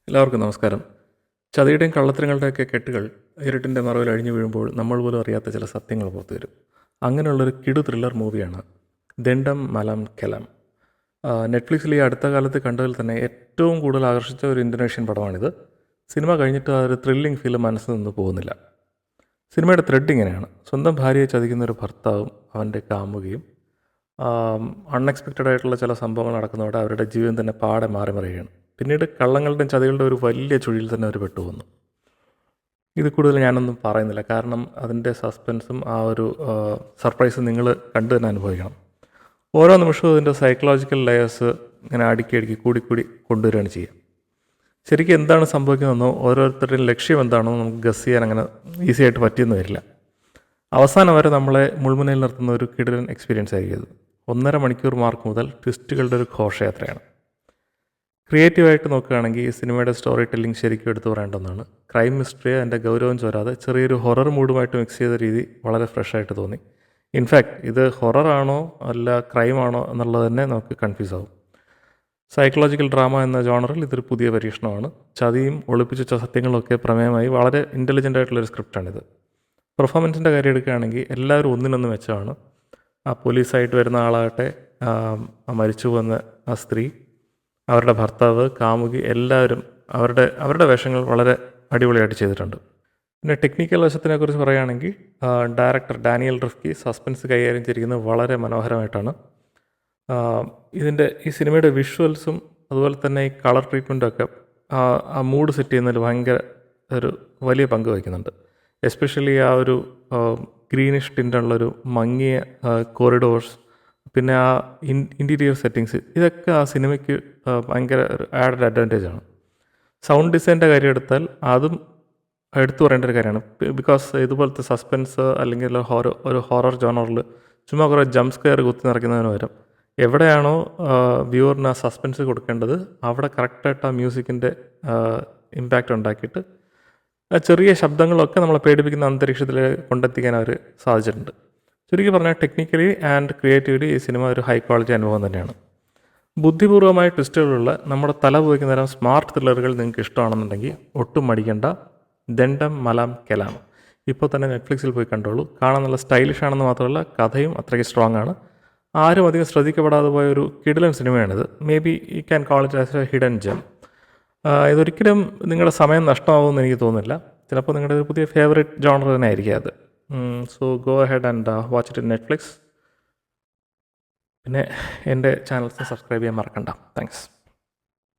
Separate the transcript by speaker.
Speaker 1: എല്ലാവർക്കും നമസ്കാരം. ചതിയുടെയും കള്ളത്തരങ്ങളുടെയൊക്കെ കെട്ടുകൾ ഇരുട്ടിൻ്റെ മറവിൽ അഴിഞ്ഞു വീഴുമ്പോൾ നമ്മൾ പോലും അറിയാത്ത ചില സത്യങ്ങൾ പുറത്തു വരും. അങ്ങനെയുള്ളൊരു കിടു ത്രില്ലർ മൂവിയാണ് ദണ്ഡം മലം കെലം. നെറ്റ്ഫ്ലിക്സിൽ ഈ അടുത്ത കാലത്ത് കണ്ടതിൽ തന്നെ ഏറ്റവും കൂടുതൽ ആകർഷിച്ച ഒരു ഇന്തോനേഷ്യൻ പടമാണിത്. സിനിമ കഴിഞ്ഞിട്ട് ആ ഒരു ത്രില്ലിംഗ് ഫീൽ മനസ്സിൽ നിന്ന് പോകുന്നില്ല. സിനിമയുടെ ത്രെഡ് ഇങ്ങനെയാണ്: സ്വന്തം ഭാര്യയെ ചതിക്കുന്ന ഒരു ഭർത്താവും അവൻ്റെ കാമുകയും അൺഎക്സ്പെക്റ്റഡ് ആയിട്ടുള്ള ചില സംഭവങ്ങൾ നടക്കുന്നതോടെ അവരുടെ ജീവിതം തന്നെ പാടെ മാറി മറിയുകയാണ്. പിന്നീട് കള്ളങ്ങളുടെയും ചതികളുടെ ഒരു വലിയ ചുഴിയിൽ തന്നെ അവർ പെട്ടുപോകുന്നു. ഇത് കൂടുതൽ ഞാനൊന്നും പറയുന്നില്ല, കാരണം അതിൻ്റെ സസ്പെൻസും ആ ഒരു സർപ്രൈസും നിങ്ങൾ കണ്ടു തന്നെ അനുഭവിക്കണം. ഓരോ നിമിഷവും അതിൻ്റെ സൈക്കോളജിക്കൽ ലെയേഴ്സ് ഇങ്ങനെ അടുക്കി കൂടി കൊണ്ടുവരികയാണ് ചെയ്യുക. ശരിക്കും എന്താണ് സംഭവിക്കുന്നതെന്നോ ഓരോരുത്തരുടെയും ലക്ഷ്യം എന്താണോ നമുക്ക് ഗസ് ചെയ്യാൻ അങ്ങനെ ഈസി ആയിട്ട് പറ്റിയെന്ന് വരില്ല. അവസാനം വരെ നമ്മളെ മുൾമുനയിൽ നിർത്തുന്ന ഒരു കിടിലൻ എക്സ്പീരിയൻസ് ആയിരിക്കും ഇത്. 1.5 മണിക്കൂർ മാർക്ക് മുതൽ ട്വിസ്റ്റുകളുടെ ഒരു ഘോഷയാത്രയാണ്. ക്രിയേറ്റീവായിട്ട് നോക്കുകയാണെങ്കിൽ ഈ സിനിമയുടെ സ്റ്റോറി ടെല്ലിംഗ് ശരിക്കും എടുത്തു പറയേണ്ട ഒന്നാണ്. ക്രൈം മിസ്റ്ററിയെ അതിൻ്റെ ഗൗരവം ചോരാതെ ചെറിയൊരു ഹൊറർ മൂഡുമായിട്ട് മിക്സ് ചെയ്ത രീതി വളരെ ഫ്രഷായിട്ട് തോന്നി. ഇൻഫാക്റ്റ് ഇത് ഹൊററാണോ അല്ല ക്രൈമാണോ എന്നുള്ളത് തന്നെ നമുക്ക് കൺഫ്യൂസ് ആവും. സൈക്കോളജിക്കൽ ഡ്രാമ എന്ന ജോണറിൽ ഇതൊരു പുതിയ പരീക്ഷണമാണ്. ചതിയും ഒളിപ്പിച്ച സത്യങ്ങളൊക്കെ പ്രമേയമായി വളരെ ഇൻ്റലിജൻ്റ് ആയിട്ടുള്ളൊരു സ്ക്രിപ്റ്റാണിത്. പെർഫോമൻസിൻ്റെ കാര്യം എടുക്കുകയാണെങ്കിൽ എല്ലാവരും ഒന്നിനൊന്ന് മെച്ചമാണ്. ആ പോലീസായിട്ട് വരുന്ന ആളാകട്ടെ, മരിച്ചു പോകുന്ന ആ സ്ത്രീ, അവരുടെ ഭർത്താവ്, കാമുകി, എല്ലാവരും അവരുടെ വേഷങ്ങൾ വളരെ അടിപൊളിയായിട്ട് ചെയ്തിട്ടുണ്ട്. പിന്നെ ടെക്നിക്കൽ വശത്തിനെക്കുറിച്ച് പറയുകയാണെങ്കിൽ ഡയറക്ടർ ഡാനിയൽ റിഫ്കി സസ്പെൻസ് കൈകാര്യം ചെയ്തിരിക്കുന്നത് വളരെ മനോഹരമായിട്ടാണ്. ഈ സിനിമയുടെ വിഷ്വൽസും അതുപോലെ തന്നെ ഈ കളർ ട്രീറ്റ്മെൻറ്റൊക്കെ ആ മൂഡ് സെറ്റ് ചെയ്യുന്നതിൽ ഭയങ്കര ഒരു വലിയ പങ്ക് വഹിക്കുന്നുണ്ട്. എസ്പെഷ്യലി ആ ഒരു ഗ്രീനിഷ് ടിൻ്റുള്ളൊരു മങ്ങിയ കോറിഡോർസ്, പിന്നെ ആ ഇൻറ്റീരിയർ സെറ്റിങ്സ്, ഇതൊക്കെ ആ സിനിമയ്ക്ക് ഭയങ്കര ഒരു ആഡഡ് അഡ്വാൻറ്റേജാണ്. സൗണ്ട് ഡിസൈൻ്റെ കാര്യം എടുത്താൽ അതും എടുത്തു പറയേണ്ട ഒരു കാര്യമാണ്. ബിക്കോസ് ഇതുപോലത്തെ സസ്പെൻസ് അല്ലെങ്കിൽ ഒരു ഹൊറർ ജോണറിൽ ചുമ്മാ കുറേ ജംപ് സ്കെയർ കുത്തി നിറയ്ക്കുന്നതിന് പകരം എവിടെയാണോ വ്യൂവറിന് ആ സസ്പെൻസ് കൊടുക്കേണ്ടത് അവിടെ കറക്റ്റായിട്ട് ആ മ്യൂസിക്കിൻ്റെ ഇമ്പാക്റ്റ് ഉണ്ടാക്കിയിട്ട് ചെറിയ ശബ്ദങ്ങളൊക്കെ നമ്മളെ പേടിപ്പിക്കുന്ന അന്തരീക്ഷത്തിൽ കൊണ്ടെത്തിക്കാൻ അവർ സാധിച്ചിട്ടുണ്ട്. ചുരുക്കി പറഞ്ഞാൽ ടെക്നിക്കലി ആൻഡ് ക്രിയേറ്റീവ്ലി ഈ സിനിമ ഒരു ഹൈ ക്വാളിറ്റി അനുഭവം തന്നെയാണ്. ബുദ്ധിപൂർവമായ ട്വിസ്റ്റുകളുള്ള നമ്മുടെ തല പോയിക്കുന്ന തരം സ്മാർട്ട് ത്രില്ലറുകൾ നിങ്ങൾക്ക് ഇഷ്ടമാണെന്നുണ്ടെങ്കിൽ ഒട്ടും മടിക്കേണ്ട. ദണ്ഡം മലം കെലം ഇപ്പോൾ തന്നെ നെറ്റ്ഫ്ലിക്സിൽ പോയി കണ്ടോളൂ. കാണാൻ നല്ല സ്റ്റൈലിഷ് ആണെന്ന് മാത്രമല്ല കഥയും അത്രയ്ക്ക് സ്ട്രോങ് ആണ്. ആരും അധികം ശ്രദ്ധിക്കപ്പെടാതെ പോയ ഒരു കിടിലൻ സിനിമയാണിത്. Maybe you can call it as a hidden gem. ഇതൊരിക്കലും നിങ്ങളുടെ സമയം നഷ്ടമാകുമെന്ന് എനിക്ക് തോന്നുന്നില്ല. ചിലപ്പോൾ നിങ്ങളുടെ ഒരു പുതിയ ഫേവറേറ്റ് ജോണർ തന്നെ ആയിരിക്കും അത്. So go ahead and watch it in Netflix. പിന്നെ എൻ്റെ ചാനൽസ് സബ്സ്ക്രൈബ് ചെയ്യാൻ മറക്കണ്ട. താങ്ക്സ്.